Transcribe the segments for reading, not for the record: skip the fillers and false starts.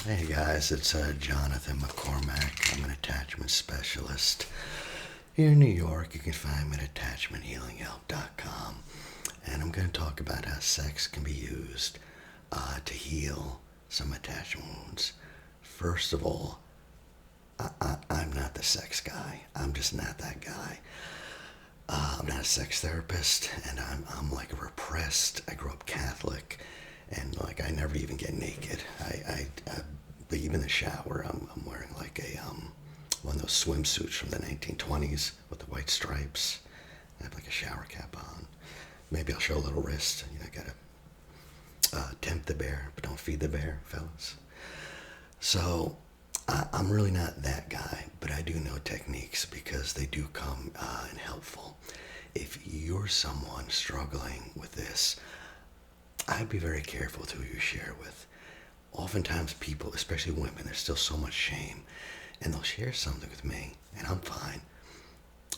Hey guys, it's Jonathan McCormack. I'm an attachment specialist here in New York. You can find me at attachmenthealinghelp.com. And I'm going to talk about how sex can be used to heal some attachment wounds. First of all, I'm not the sex guy. I'm just not that guy. I'm not a sex therapist, and I'm like repressed. I grew up Catholic, and like I never even get naked. I leave in the shower. I'm wearing like a one of those swimsuits from the 1920s with the white stripes. I have like a shower cap on. Maybe I'll show a little wrist. You know, gotta tempt the bear, but don't feed the bear, fellas. So I'm really not that guy, but I do know techniques because they do come in helpful. If you're someone struggling with this, I'd be very careful with who you share with. Oftentimes people, especially women, there's still so much shame, and they'll share something with me, and I'm fine,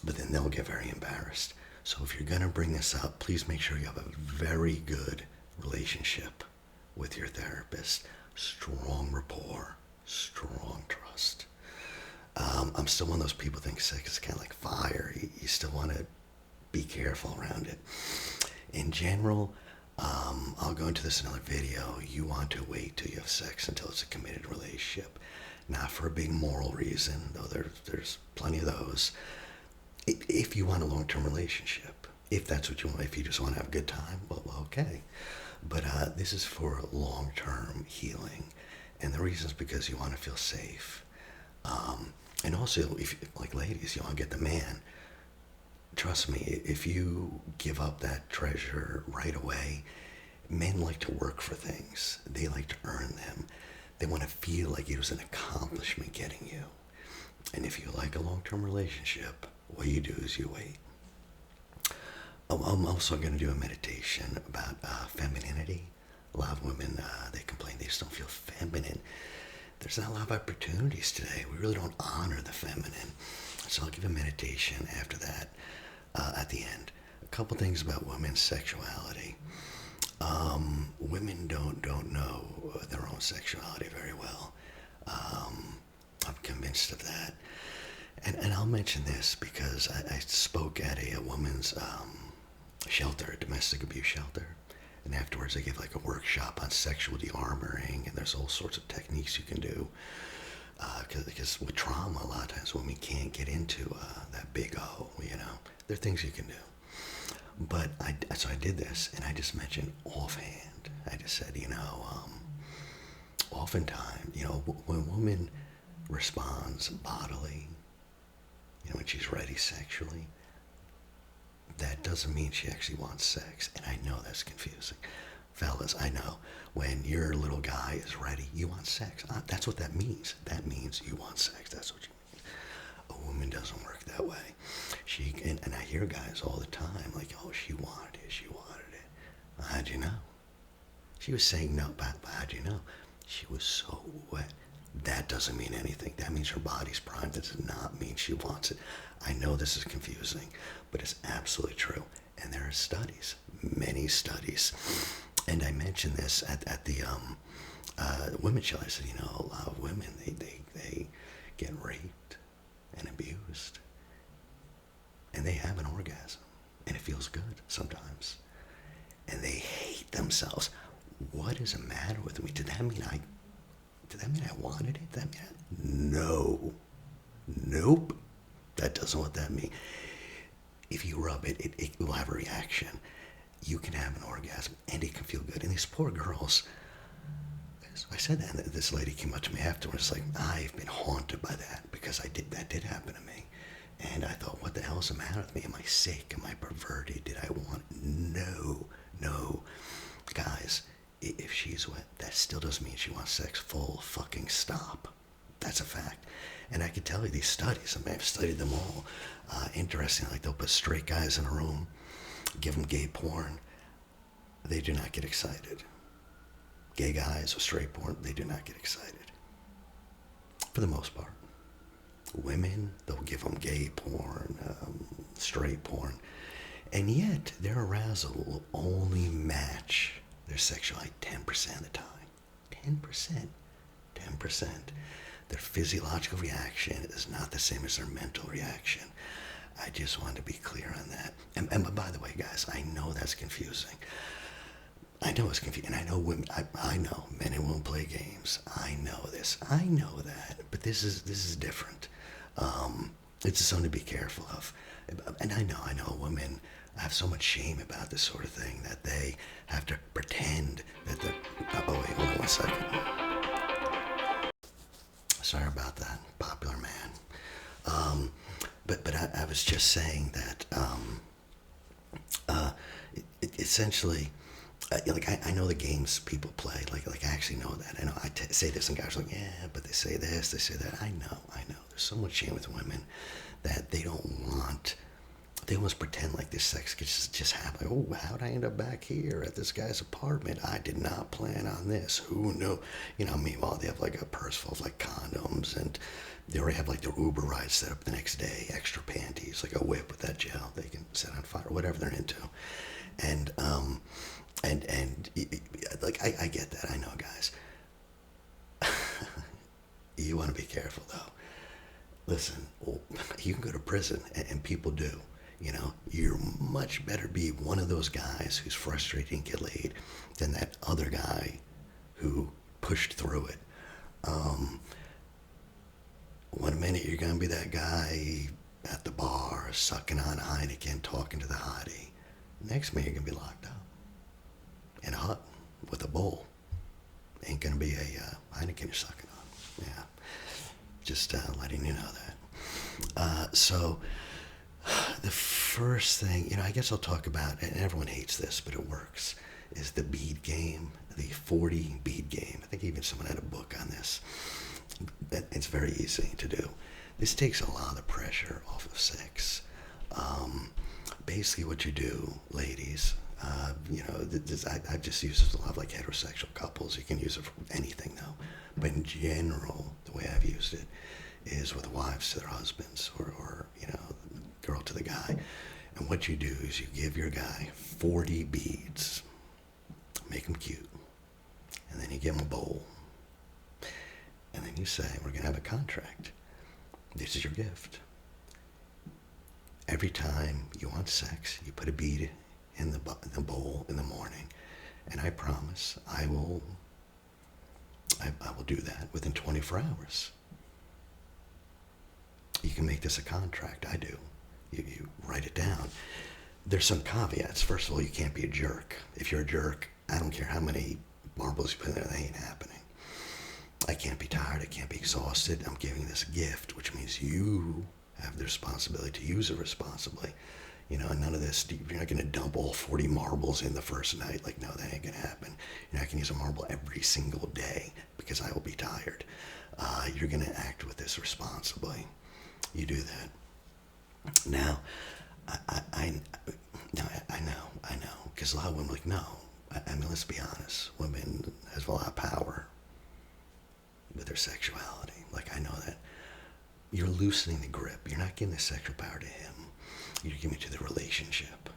but then they'll get very embarrassed. So if you're going to bring this up, please make sure you have a very good relationship with your therapist. Strong rapport, strong trust. I'm still one of those people who think sex is kind of like fire. You still want to be careful around it. In general, I'll go into this in another video. You want to wait till you have sex until it's a committed relationship. Not for a big moral reason, though there's plenty of those. If you want a long-term relationship, if that's what you want, if you just want to have a good time, well okay. But this is for long-term healing. And the reason is because you want to feel safe. And also, if like ladies, you want to get the man. Trust me, if you give up that treasure right away, men like to work for things. They like to earn them. They want to feel like it was an accomplishment getting you. And if you like a long-term relationship, what you do is you wait. I'm also going to do a meditation about femininity. A lot of women, they complain they just don't feel feminine. There's not a lot of opportunities today. We really don't honor the feminine. So I'll give a meditation after that at the end. A couple things about women's sexuality. Women don't know their own sexuality very well. I'm convinced of that. And I'll mention this because I spoke at a women's shelter, a domestic abuse shelter. And afterwards I gave like a workshop on sexual de-armoring, and there's all sorts of techniques you can do. Because with trauma, a lot of times women can't get into that big O, you know. There are things you can do. But so I did this, and I just mentioned offhand. I just said, oftentimes, when a woman responds bodily, when she's ready sexually, that doesn't mean she actually wants sex. And I know that's confusing. Fellas, I know. When your little guy is ready, you want sex. That's what that means. That means you want sex. That's what you mean. A woman doesn't work that way. And I hear guys all the time like, oh, she wanted it. She wanted it. How'd you know? She was saying no, but how'd you know? She was so wet. That doesn't mean anything. That means her body's primed. That does not mean she wants it. I know this is confusing, but it's absolutely true. And there are studies, many studies. And I mentioned this at the women's show. I said, a lot of women, they get raped and abused. And they have an orgasm. And it feels good sometimes. And they hate themselves. What is the matter with me? Did that mean I wanted it? Did that mean no. Nope. That doesn't what that means. If you rub it, it will have a reaction. You can have an orgasm, and it can feel good. And these poor girls, I said that, and this lady came up to me afterwards, like, I've been haunted by that, because that did happen to me. And I thought, what the hell is the matter with me? Am I sick? Am I perverted? Did I want? No. Guys, if she's wet, that still doesn't mean she wants sex. Full fucking stop. That's a fact. And I can tell you these studies, I mean, I've studied them all. Interesting, like they'll put straight guys in a room, give them gay porn. They do not get excited. Gay guys with straight porn, they do not get excited. For the most part. Women, they'll give them gay porn, straight porn. And yet, their arousal will only match their sexuality 10% of the time. 10%. 100%. Their physiological reaction is not the same as their mental reaction. I just want to be clear on that. And by the way, guys, I know that's confusing. I know it's confusing. And I know women, I know men and women play games. I know this. I know that. But this is different. It's just something to be careful of. And I know women have so much shame about this sort of thing that they have to pretend that they're... Oh, wait, hold on 1 second. Sorry about that, popular man. But I was just saying that essentially, I know the games people play. Like I actually know that. I know say this, and guys are like, yeah, but they say this, they say that. I know. There's so much shame with women that they don't want. They almost pretend like this sex could just happen. Like, oh, how'd I end up back here at this guy's apartment? I did not plan on this. Who knew? Meanwhile, they have like a purse full of like condoms, and they already have like their Uber ride set up the next day, extra panties, like a whip with that gel they can set on fire, whatever they're into. And like, I get that. I know, guys. You want to be careful, though. Listen, you can go to prison, and people do. You're much better be one of those guys who's frustrated and get laid than that other guy who pushed through it. One minute you're going to be that guy at the bar, sucking on Heineken, talking to the hottie. Next minute you're going to be locked up in a hut with a bowl. Ain't going to be a Heineken you're sucking on. Yeah. Just letting you know that. So the first thing, I guess I'll talk about, and everyone hates this, but it works, is the bead game, the 40 bead game. I think even someone had a book on this. It's very easy to do. This takes a lot of the pressure off of sex. Basically what you do, ladies, I just use this a lot of like heterosexual couples. You can use it for anything though. But in general, the way I've used it is with wives to their husbands or girl to the guy. And what you do is you give your guy 40 beads, make them cute, and then you give him a bowl. And then you say, we're going to have a contract. This is your gift. Every time you want sex, you put a bead in the bowl in the morning. And I promise I will do that within 24 hours. You can make this a contract. I do. You write it down. There's some caveats. First of all, you can't be a jerk. If you're a jerk, I don't care how many marbles you put in there, they ain't happening. I can't be tired. I can't be exhausted. I'm giving this gift, which means you have the responsibility to use it responsibly. And none of this, you're not going to dump all 40 marbles in the first night. Like, no, that ain't going to happen. You're not going to use a marble every single day because I will be tired. You're going to act with this responsibly. You do that. Now, I know, because a lot of women are like, no. I mean, let's be honest. Women have a lot of power with their sexuality. Like, I know that. You're loosening the grip. You're not giving the sexual power to him. You're giving it to the relationship.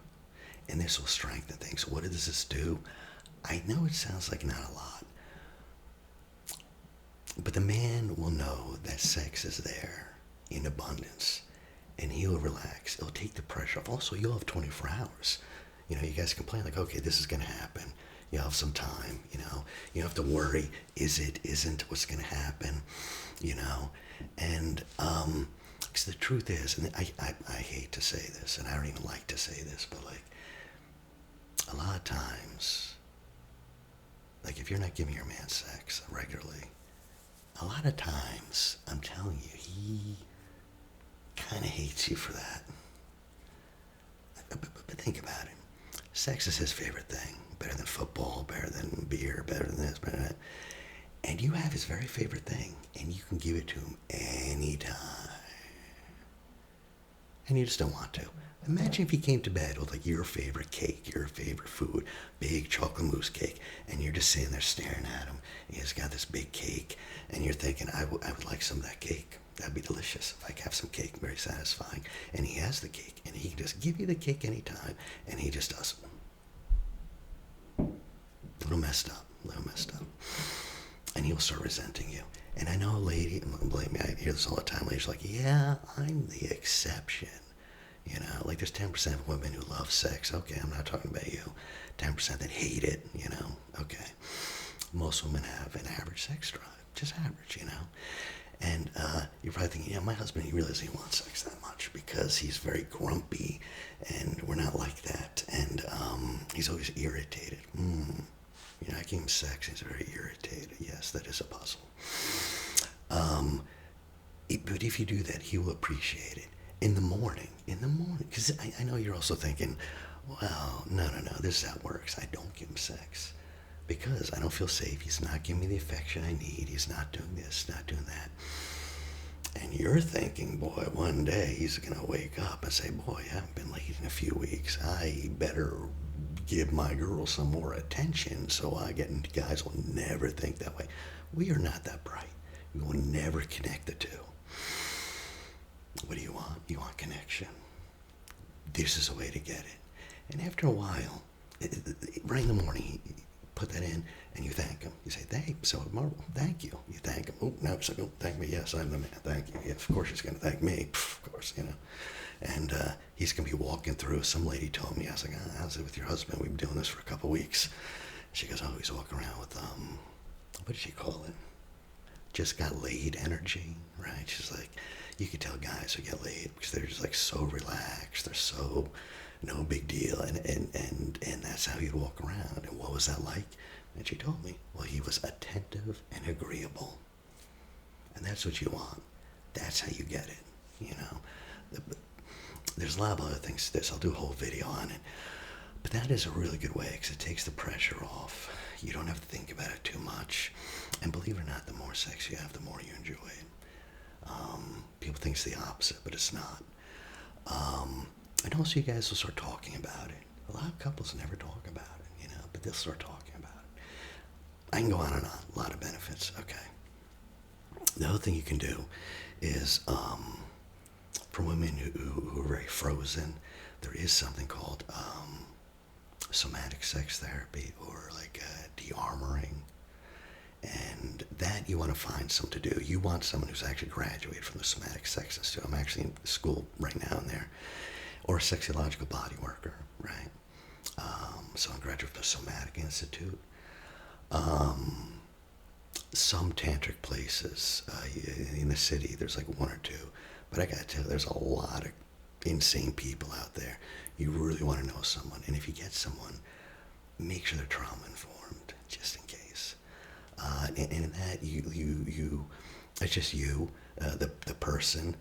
And this will strengthen things. What does this do? I know it sounds like not a lot. But the man will know that sex is there in abundance. And he'll relax. It'll take the pressure off. Also, you'll have 24 hours. You guys complain like, okay, this is going to happen. You'll have some time, You don't have to worry, is it, isn't, what's going to happen, And because the truth is, and I hate to say this, and I don't even like to say this, but like, a lot of times, like if you're not giving your man sex regularly, a lot of times, I'm telling you, he kind of hates you for that. But think about it. Sex is his favorite thing. Better than football, better than beer, better than this, better than that. And you have his very favorite thing, and you can give it to him anytime. And you just don't want to. Imagine if he came to bed with like your favorite cake, your favorite food, big chocolate mousse cake, and you're just sitting there staring at him. And he's got this big cake, and you're thinking, I would like some of that cake. That'd be delicious if I could have some cake, very satisfying. And he has the cake, and he can just give you the cake anytime, and he just doesn't. A little messed up. and he'll start resenting you. And I know a lady, believe me, I hear this all the time. Ladies are like, yeah, I'm the exception. You know, like there's 10% of women who love sex. Okay, I'm not talking about you. 10% that hate it, you know. Okay. Most women have an average sex drive. Just average, you know. And you're probably thinking, yeah, my husband, he really doesn't want sex that much because he's very grumpy and we're not like that. And he's always irritated. You know, I give him sex, he's very irritated. Yes, that is a puzzle. But if you do that, he will appreciate it in the morning. Because I know you're also thinking, well, no, this is how it works. I don't give him sex because I don't feel safe. He's not giving me the affection I need. He's not doing this, not doing that. And you're thinking, boy, one day he's going to wake up and say, boy, I haven't been laid in a few weeks. I better give my girl some more attention so guys will never think that way. We are not that bright. We will never connect the two. What do you want? You want connection. This is a way to get it. And after a while, right in the morning, you put that in and you thank him. You say, thank you. You thank him. Oh, no, so thank me. Yes, I'm the man. Thank you. Yes, of course he's going to thank me. Of course, you know. And he's going to be walking through. Some lady told me, I was like, how's it with your husband? We've been doing this for a couple weeks. She goes, oh, he's walking around with, what did she call it? Just got laid energy, right? She's like, you can tell guys who get laid because they're just like so relaxed. They're so no big deal. And that's how he'd walk around. And what was that like? And she told me, well, he was attentive and agreeable. And that's what you want. That's how you get it, you know. There's a lot of other things to this. I'll do a whole video on it. But that is a really good way because it takes the pressure off. You don't have to think about it too much. And believe it or not, the more sex you have, the more you enjoy it. People think it's the opposite, but it's not. And also you guys will start talking about it. A lot of couples never talk about it, you know, but they'll start talking about it. I can go on and on. A lot of benefits. Okay. The other thing you can do is, for women who are very frozen, there is something called somatic sex therapy or like de-armoring. And that you want to find someone to do. You want someone who's actually graduated from the Somatic Sex Institute. I'm actually in school right now in there. Or a sexological body worker, right? So I'm graduate from the Somatic Institute. Some tantric places in the city, there's like one or two. But I gotta tell you, there's a lot of insane people out there. You really want to know someone. And if you get someone, make sure they're trauma informed, just in case. And in that, it's just you, the person,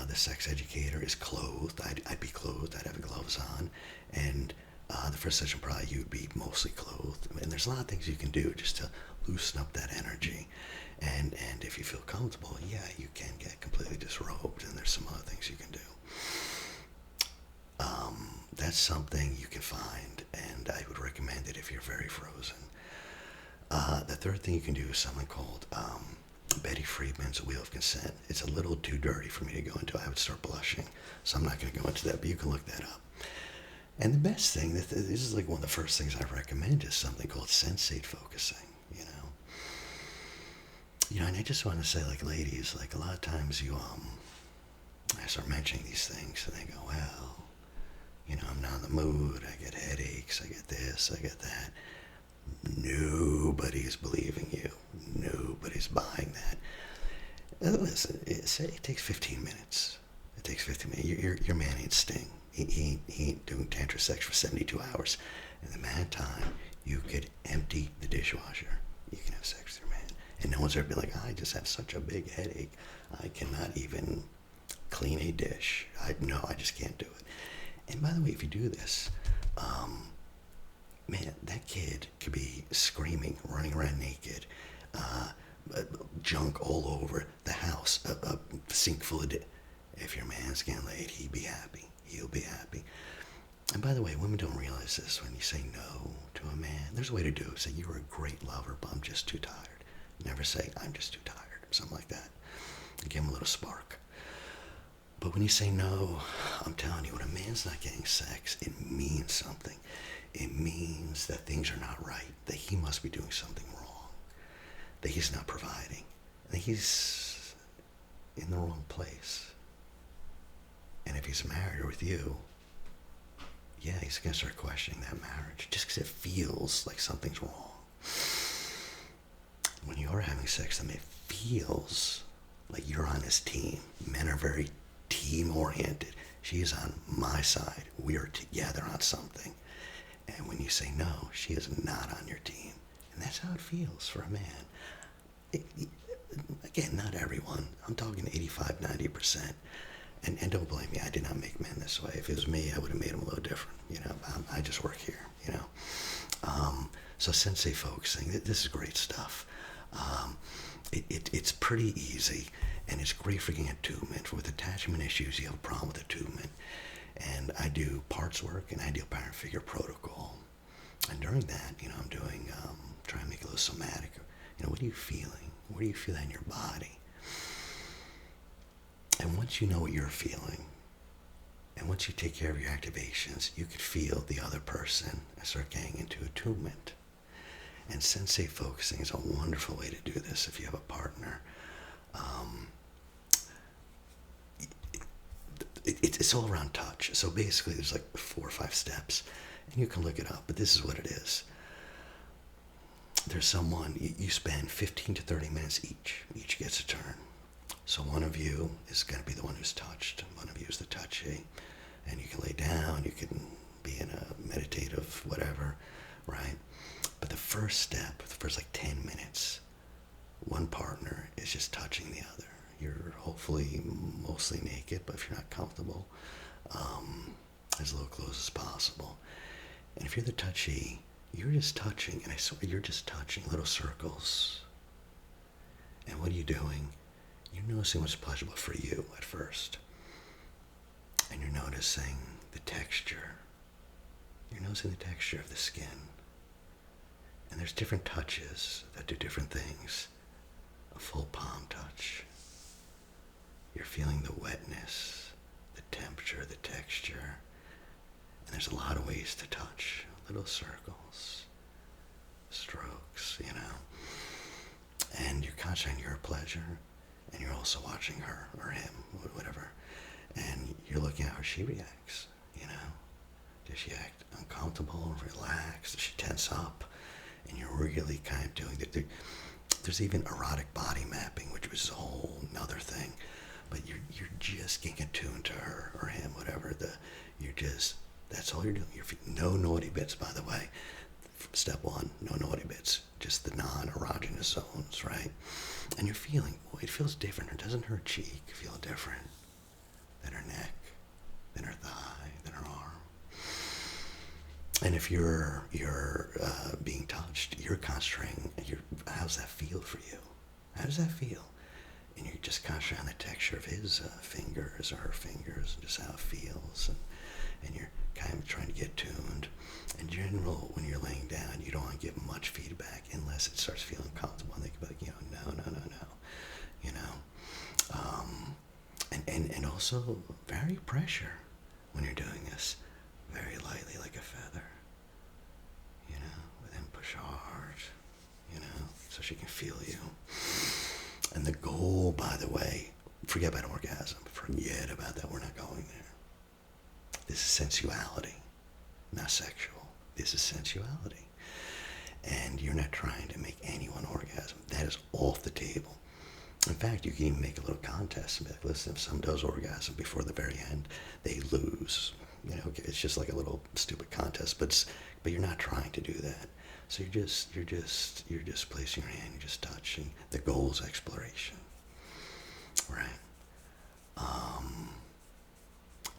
the sex educator is clothed. I'd be clothed. I'd have gloves on. And the first session, probably you would be mostly clothed. And there's a lot of things you can do just to loosen up that energy. And if you feel comfortable, yeah, you can get completely disrobed. And there's some other things you can do. That's something you can find. And I would recommend it if you're very frozen. The third thing you can do is something called Betty Friedman's Wheel of Consent. It's a little too dirty for me to go into. I would start blushing, so I'm not going to go into that, but you can look that up. And the best thing, this is like one of the first things I recommend, is something called Sensate focusing, you know. You know, and I just want to say, like, ladies, like, a lot of times I start mentioning these things, and they go, well, you know, I'm not in the mood, I get headaches, I get this, I get that. Nobody's believing you. Nobody's buying that. Listen, say it takes 15 minutes. It takes 15 minutes. Your man ain't Sting. He ain't doing tantra sex for 72 hours. In the meantime, you could empty the dishwasher. You can have sex with your man. And no one's ever been like, I just have such a big headache. I cannot even clean a dish. I just can't do it. And by the way, if you do this, man, that kid could be screaming, running around naked, junk all over the house, a sink full of If your man's getting laid, he'd be happy. He'll be happy. And by the way, women don't realize this. When you say no to a man, there's a way to do it. Say, you're a great lover, but I'm just too tired. Never say, I'm just too tired, something like that. Give him a little spark. But when you say no, I'm telling you, when a man's not getting sex, it means something. It means that things are not right, that he must be doing something wrong. that he's not providing, that he's in the wrong place. And if he's married with you, yeah, he's going to start questioning that marriage just because it feels like something's wrong. When you are having sex, then it feels like you're on his team. Men are very team-oriented. She's on my side. We are together on something. And when you say no, she is not on your team. And that's how it feels for a man. Again, not everyone. I'm talking 85, 90%. And don't blame me. I did not make men this way. If it was me, I would have made them a little different. I just work here, So Sensate focusing, this is great stuff. It's pretty easy, and it's great for getting attunement. With attachment issues, you have a problem with attunement. And I do parts work, and I do parent figure protocol. And during that, I'm doing, trying to make it a little somatic. What are you feeling? What do you feel in your body? And once you know what you're feeling, and once you take care of your activations, you could feel the other person and start getting into attunement. And Sensate focusing is a wonderful way to do this if you have a partner. It's all around touch. So basically there's like 4 or 5 steps, and you can look it up, but this is what it is. There's someone, you spend 15 to 30 minutes each. Each gets a turn. So one of you is going to be the one who's touched. One of you is the touchy. And you can lay down, you can be in a meditative whatever, right? But the first step, the first like 10 minutes, one partner is just touching the other. You're hopefully mostly naked, but if you're not comfortable, as low clothes as possible. And if you're the touchy, you're just touching, and I swear you're just touching little circles. And what are you doing? You're noticing what's pleasurable for you at first. And you're noticing the texture. You're noticing the texture of the skin. And there's different touches that do different things. A full palm touch. You're feeling the wetness, the temperature, the texture. And there's a lot of ways to touch. Little circles, strokes, And you're concentrating your pleasure, and you're also watching her or him, whatever. And you're looking at how she reacts, Does she act uncomfortable, relaxed? Does she tense up? And you're really kind of doing that. There's even erotic body mapping, which was a whole nother thing. But you're just getting attuned to her or him, whatever. That's all you're doing. No naughty bits, by the way. Step 1, no naughty bits. Just the non-erogenous zones, right? And you're feeling, it feels different. Doesn't her cheek feel different than her neck, than her thigh, than her arm? And if you're being touched, you're concentrating. How's that feel for you? How does that feel? And you're just concentrating on the texture of his fingers or her fingers, and just how it feels. And you're kind of trying to get tuned. In general, when you're laying down, you don't want to give much feedback unless it starts feeling comfortable. And they can be like, no. And also vary pressure when you're doing this. Very lightly, like a feather. But then push hard, so she can feel you. And the goal, by the way, forget about orgasm. Forget about that. We're not going there. This is sensuality, not sexual. This is sensuality. And you're not trying to make anyone orgasm. That is off the table. In fact, you can even make a little contest and be like, listen, if someone does orgasm before the very end, they lose. It's just like a little stupid contest, but you're not trying to do that. So you're just placing your hand, you're just touching. The goal is exploration, right?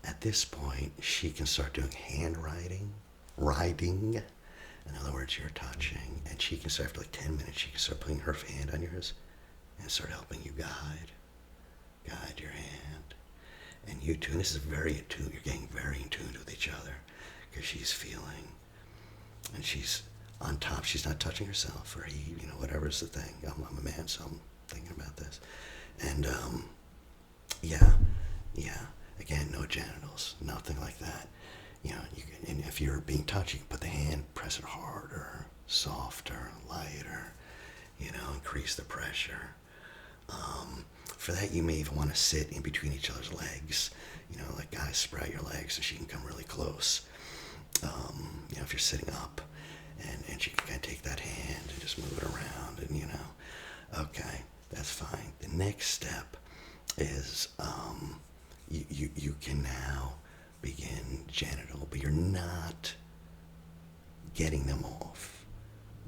At this point, she can start doing riding. In other words, you're touching, and she can start, after like 10 minutes, she can start putting her hand on yours and start helping you guide your hand. And you two, and this is very in tune, you're getting very in tune with each other, because she's feeling, and she's on top, she's not touching herself, or he, whatever's the thing. I'm a man, so I'm thinking about this. And, again, no genitals, nothing like that. And if you're being touched, you can put the hand, press it harder, softer, lighter, increase the pressure. For that, you may even want to sit in between each other's legs. Like guys spread your legs so she can come really close. If you're sitting up, and she can kind of take that hand and just move it around, and okay, that's fine. The next step is you can now begin genital, but you're not getting them off.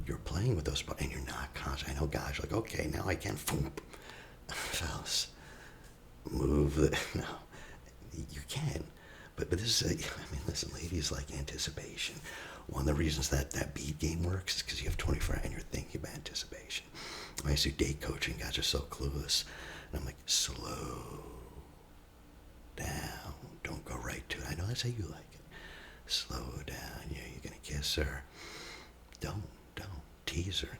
You're playing with those, and you're not conscious. I know guys are like, okay, now I can. Fellas, move the. No, you can, but this is. Listen, ladies like anticipation. One of the reasons that bead game works is because you have 24 and you're thinking about anticipation. When I do date coaching, guys are so clueless, and I'm like, slow down, don't go right to it. I know that's how you like it. Slow down. Yeah, you're gonna kiss her. Don't. Tease her.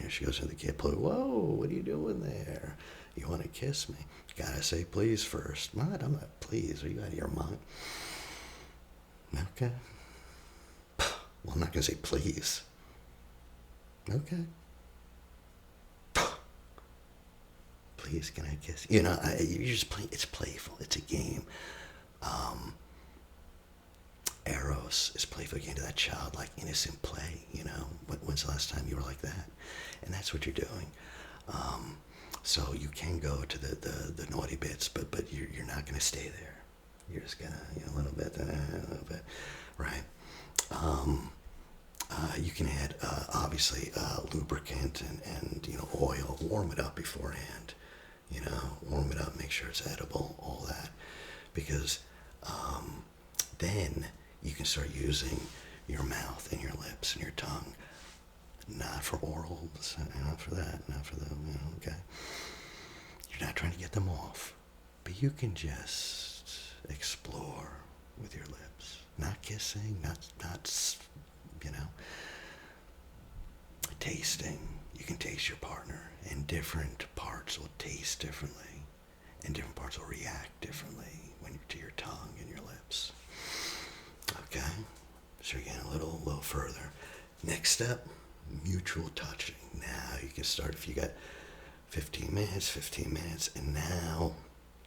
She goes to the kid play. Whoa, what are you doing there? You want to kiss me? You gotta say please first. What? I'm not please. Are you out of your mind? Okay. Well, I'm not gonna say please. Okay. Please, can I kiss? You just play. It's playful. It's a game. Eros is playful again to that childlike, innocent play. When's the last time you were like that? And that's what you're doing. So you can go to the naughty bits, but you're not going to stay there. You're just gonna a little bit, right? You can add obviously lubricant and oil. Warm it up beforehand. Warm it up. Make sure it's edible. All that, because then you can start using your mouth and your lips and your tongue, not for orals, not for that, not for the, okay. You're not trying to get them off, but you can just explore with your lips, not kissing, not tasting. You can taste your partner, and different parts will taste differently, and different parts will react differently to your tongue and your lips. Okay, so you're getting a little further. Next step, mutual touching. Now you can start, if you got 15 minutes, and now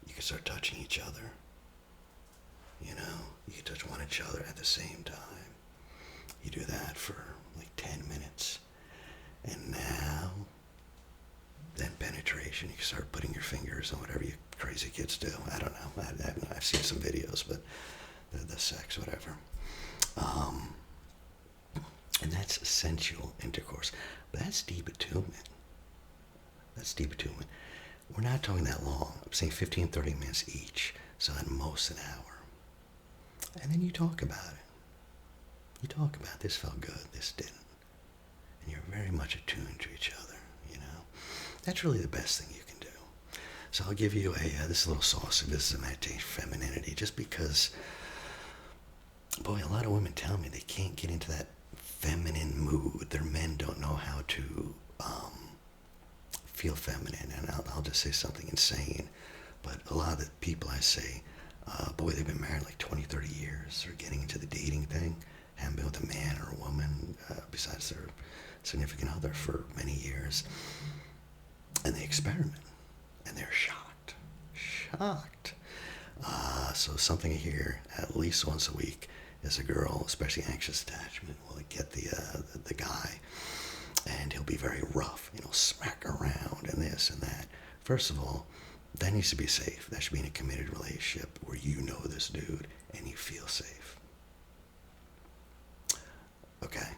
you can start touching each other. You can touch each other at the same time. You do that for like 10 minutes. And now, then penetration. You can start putting your fingers on whatever you crazy kids do. I don't know. I've seen some videos, but the sex, whatever. And that's sensual intercourse. But that's deep attunement. We're not talking that long. I'm saying 15, 30 minutes each. So at most an hour. And then you talk about it. This felt good, this didn't. And you're very much attuned to each other, That's really the best thing you can do. So I'll give you this little sauce. This is a meditation, Femininity, just because, boy, a lot of women tell me they can't get into that feminine mood. Their men don't know how to feel feminine. And I'll just say something insane. But a lot of the people I say, boy, they've been married like 20, 30 years. They're getting into the dating thing. Haven't been with a man or a woman besides their significant other for many years. And they experiment. And they're shocked. So something I hear at least once a week is a girl, especially anxious attachment, will get the guy, and he'll be very rough, smack around and this and that. First of all, that needs to be safe. That should be in a committed relationship where you know this dude and you feel safe. Okay,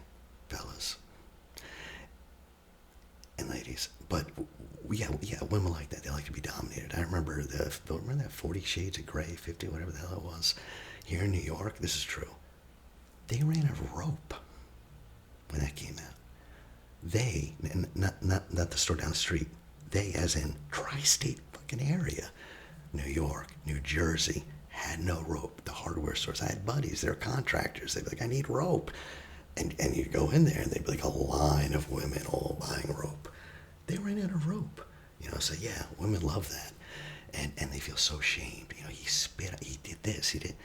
fellas and ladies, but yeah, women like that. They like to be dominated. I remember that 40 Shades of Grey, 50, whatever the hell it was, here in New York. This is true. They ran out of rope when that came out. They, not the store down the street. They, as in tri-state fucking area, New York, New Jersey, had no rope. The hardware stores. I had buddies. They're contractors. They'd be like, I need rope. And you go in there, and they'd be like a line of women all buying rope. They ran out of rope. So yeah, women love that. And they feel so shamed. He spit, he did this, he did.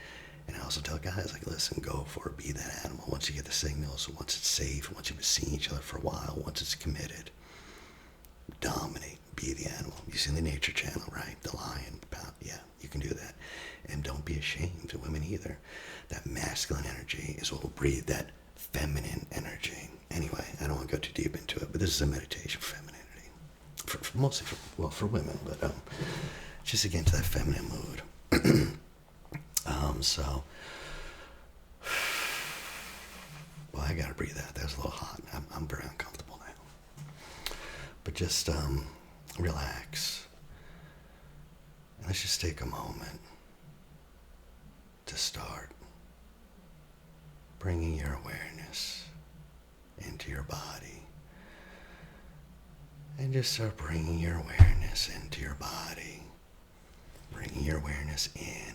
And I also tell guys, like, listen, go for it, be that animal. Once you get the signals, once it's safe, once you've been seeing each other for a while, once it's committed, dominate. Be the animal. You seen the Nature Channel, right? The lion. Yeah, you can do that. And don't be ashamed of women either. That masculine energy is what will breed that feminine energy. Anyway, I don't want to go too deep into it, but this is a meditation for femininity. Mostly for women, but just to get into that feminine mood. So, well, I gotta breathe out. That was a little hot. I'm very uncomfortable now. But just relax. And let's just take a moment to start bringing your awareness into your body. And just start bringing your awareness into your body. Bringing your awareness in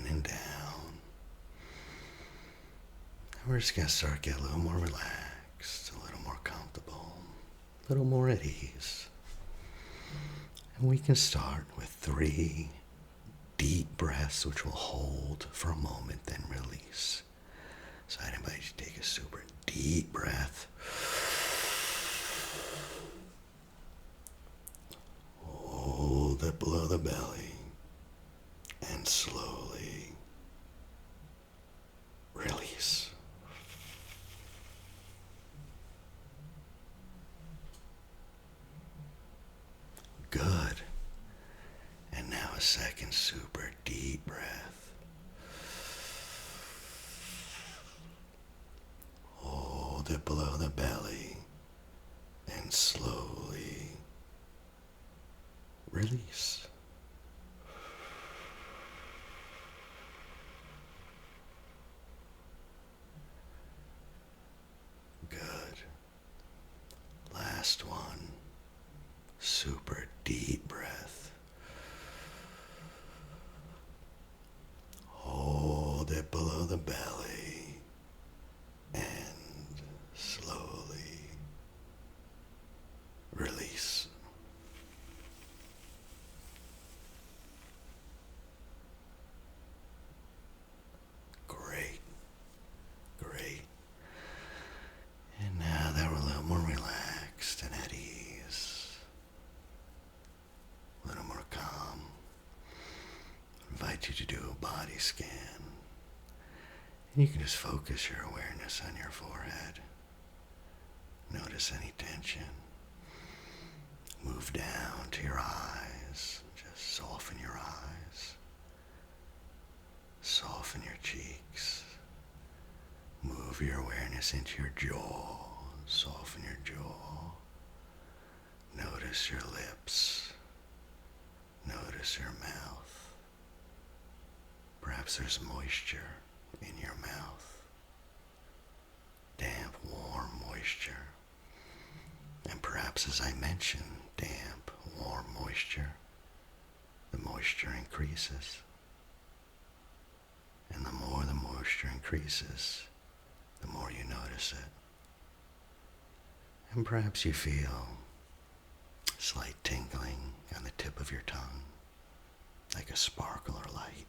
and down. And we're just going to start getting a little more relaxed, a little more comfortable, a little more at ease. And we can start with 3 deep breaths, which will hold for a moment, then release. So I'd invite you to take a super deep breath. Hold it below the belly and slowly release. Good. And now a second super deep breath. Hold it below the belly and slowly release. Good. Last one. Super deep breath. Hold it below the belly and slowly release. Great. Great. And now that we're a little more relaxed and at ease, a little more calm, I invite you to do a body scan. And you can just focus your awareness on your forehead. Notice any tension. Move down to your eyes. Just soften your eyes. Soften your cheeks. Move your awareness into your jaw. Soften your jaw. Notice your lips. Notice your mouth. Perhaps there's moisture in your mouth. Damp, warm moisture. And perhaps, as I mentioned, damp, warm moisture, the moisture increases. And the more the moisture increases, the more you notice it. And perhaps you feel slight tingling on the tip of your tongue, like a sparkle or light.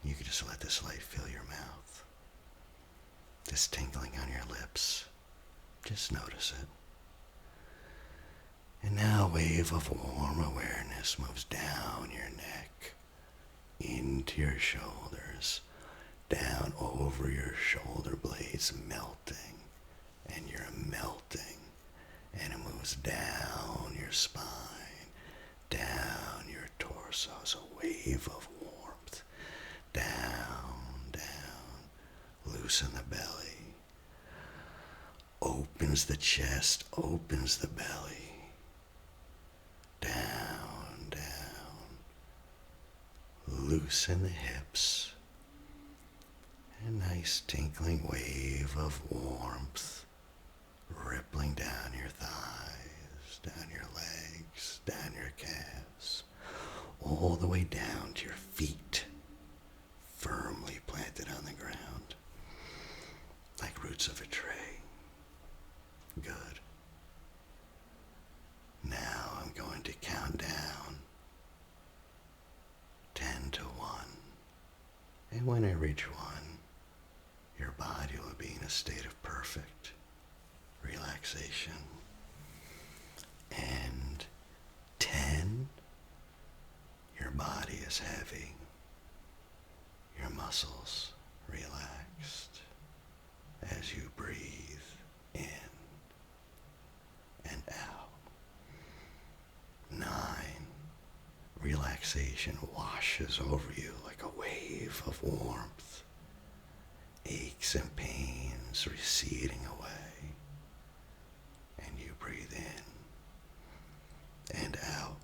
You can just let this light fill your mouth. This tingling on your lips, just notice it. And now a wave of warm awareness moves down your neck, into your shoulders, down over your shoulder blades, melting, and you're melting, and it moves down your spine, down your torso. It's a wave of warmth, down, down, loosen the belly, opens the chest, opens the belly, down, down, loosen the hips. A nice tinkling wave of warmth rippling down your thighs, down your legs, down your calves, all the way down to your feet, firmly planted on the ground, like roots of a tree. Good. Now I'm going to count down 10 to 1. And when I reach 1, your body will be in a state of perfect relaxation. And 10, your body is heavy, your muscles relaxed as you breathe in and out. 9, relaxation washes over you like a wave of warmth, aches and pains receding away, and you breathe in and out.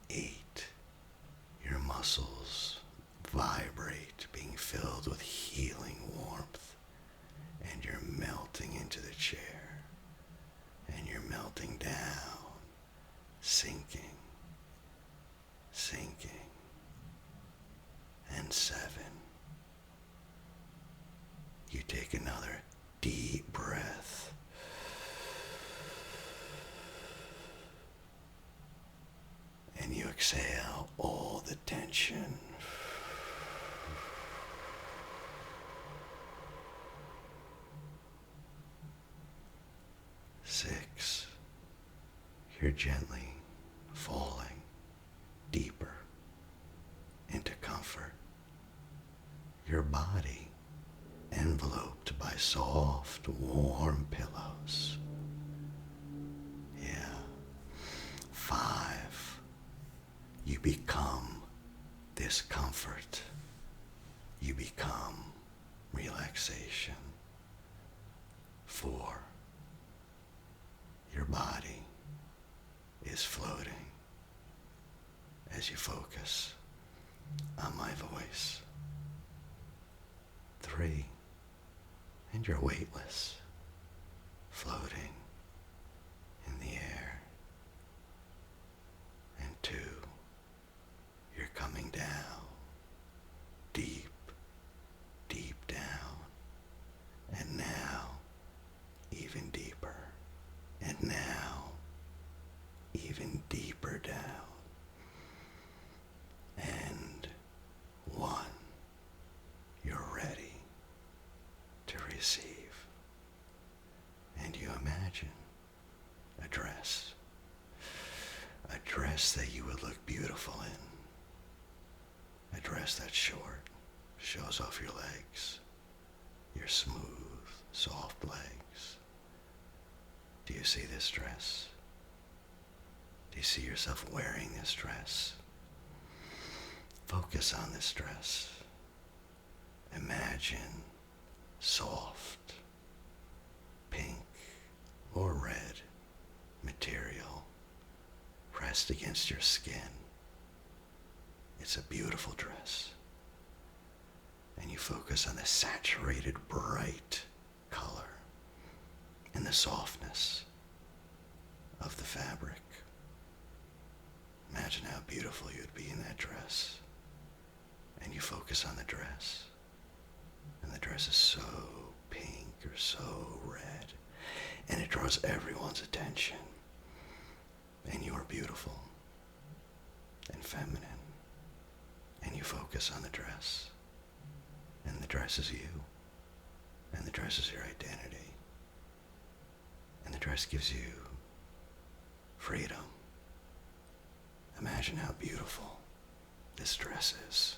8, your muscles vibrate, being filled with healing warmth, and you're melting into the chair, and you're melting down, sinking, and 7, you take another deep breath, and you exhale all the tension. 6, you're gently falling deeper into comfort. Your body enveloped by soft, warm pillows. Yeah. 5, you become this comfort. You become relaxation. 4, your body is floating as you focus on my voice. 3, and you're weightless, floating in the air. And 2, you're coming down, deep, deep down, and now even deeper, and now even deeper down. And 1, you're ready to receive. And you imagine a dress that you would look beautiful in, a dress that's short, shows off your legs, your smooth, soft legs. Do you see this dress? Do you see yourself wearing this dress? Focus on this dress. Imagine soft, pink or red material pressed against your skin. It's a beautiful dress. And you focus on the saturated, bright color and the softness of the fabric. Imagine how beautiful you'd be in that dress. And you focus on the dress. And the dress is so pink or so red. And it draws everyone's attention. And you are beautiful and feminine. And you focus on the dress. And the dress is you. And the dress is your identity. And the dress gives you freedom. Imagine how beautiful this dress is.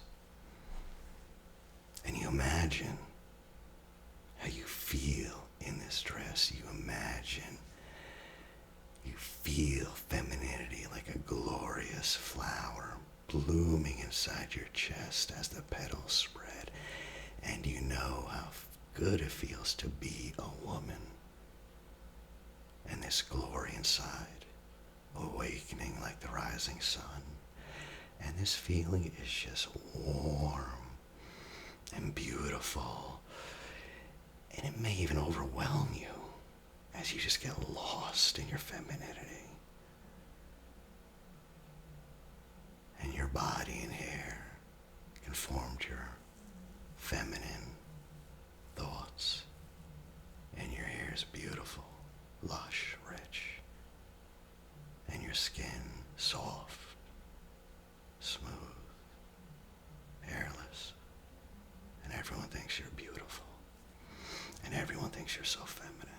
And you imagine how you feel in this dress. You imagine, you feel femininity like a glorious flower blooming inside your chest as the petals spread. And you know how good it feels to be a woman. And this glory inside, awakening like the rising sun. And this feeling is just warm and beautiful. And it may even overwhelm you as you just get lost in your femininity. And your body and hair conform to your feminine thoughts. And your hair is beautiful, lush, rich. And your skin soft, smooth, hairless. And everyone thinks you're beautiful. And everyone thinks you're so feminine.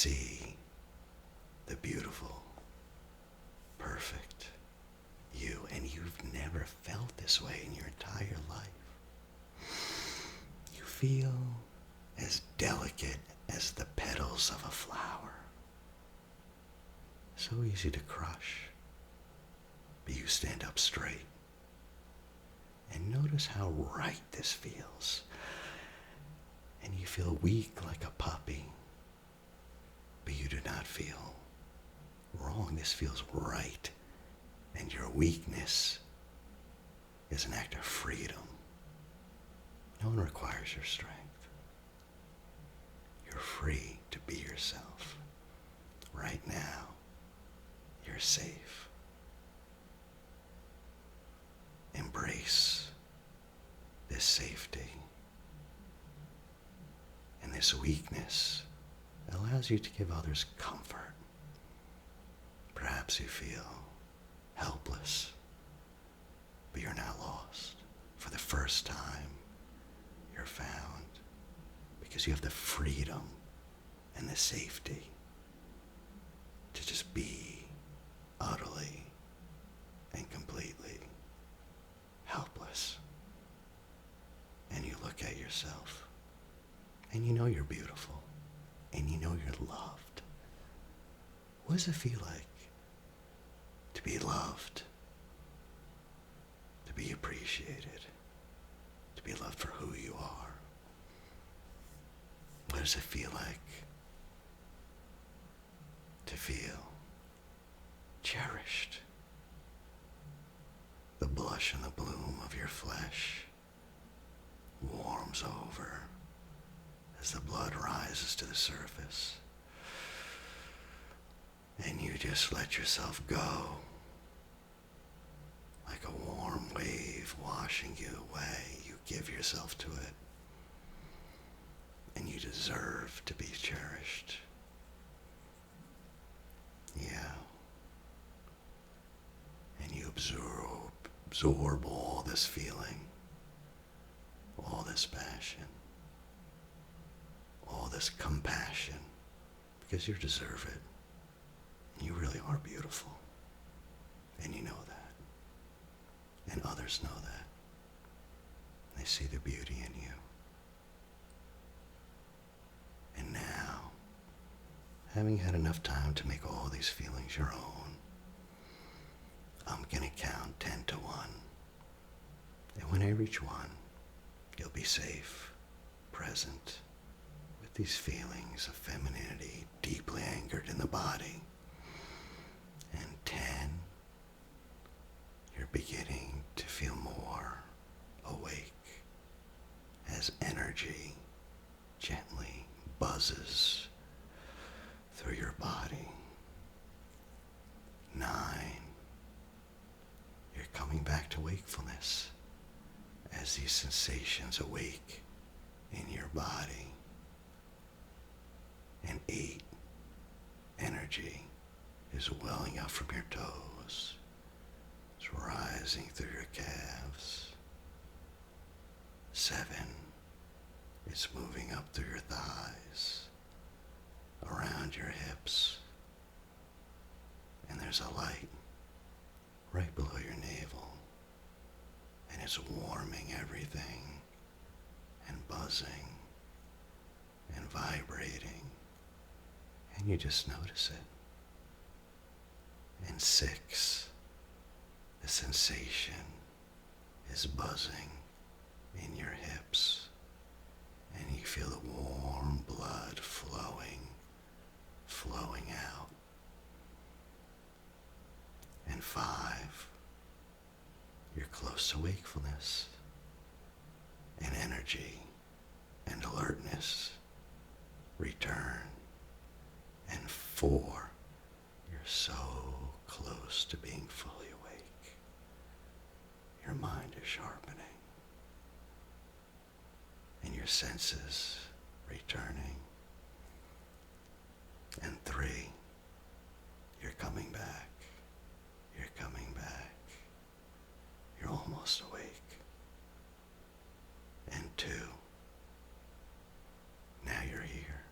see the beautiful, perfect you, and you've never felt this way in your entire life. You feel as delicate as the petals of a flower. So easy to crush, but you stand up straight. And notice how right this feels. And you feel weak like a puppy, but you do not feel wrong. This feels right. And your weakness is an act of freedom. No one requires your strength. You're free to be yourself. Right now, you're safe. Embrace this safety. And this weakness allows you to give others comfort. Perhaps you feel helpless, but you're not lost. For the first time, you're found because you have the freedom and the safety to just be utterly and completely helpless. And you look at yourself and you know you're beautiful and you know you're loved. What does it feel like to be loved, to be appreciated, to be loved for who you are? What does it feel like to feel cherished? The blush and the bloom of your flesh warms over as the blood rises to the surface. And you just let yourself go like a warm wave washing you away. You give yourself to it. And you deserve to be cherished. Yeah. And you absorb all this feeling, all this passion, all this compassion, because you deserve it. You really are beautiful. And you know that. And others know that. They see the beauty in you. And now, having had enough time to make all these feelings your own, I'm going to count 10 to 1. And when I reach 1, you'll be safe, present, with these feelings of femininity deeply anchored in the body. And 10, you're beginning to feel more awake as energy gently buzzes through your body. 9, you're coming back to wakefulness as these sensations awake in your body. And 8, energy is welling up from your toes. It's rising through your calves. 7, it's moving up through your thighs, around your hips. And there's a light right below your navel. And it's warming everything and buzzing and vibrating. And you just notice it. And 6, the sensation is buzzing in your hips. And you feel the warm blood flowing out. And 5, you're close to wakefulness and energy and alertness return. And 4, you're so close to being fully awake. Your mind is sharpening and your senses returning. And 3, you're coming back. You're coming back. You're almost awake. And 2, now you're here.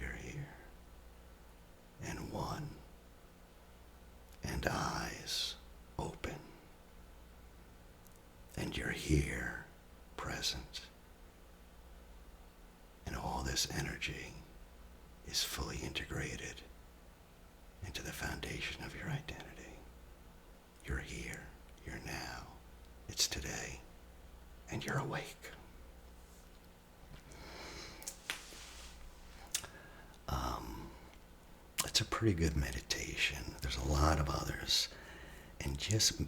You're here. and eyes open. And you're here, present. And all this energy is fully integrated into the foundation of your identity. You're here, you're now, it's today, and you're awake. It's a pretty good meditation. There's a lot of others, and just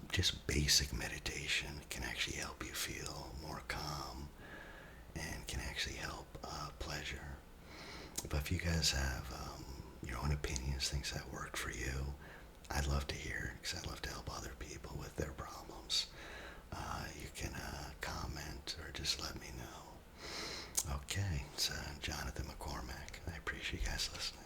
basic meditation can actually help you feel more calm and can actually help pleasure. But if you guys have your own opinions, things that worked for you, I'd love to hear, because I'd love to help other people with their problems. You can comment or just let me know. Okay, it's Jonathan McCormack. I appreciate you guys listening.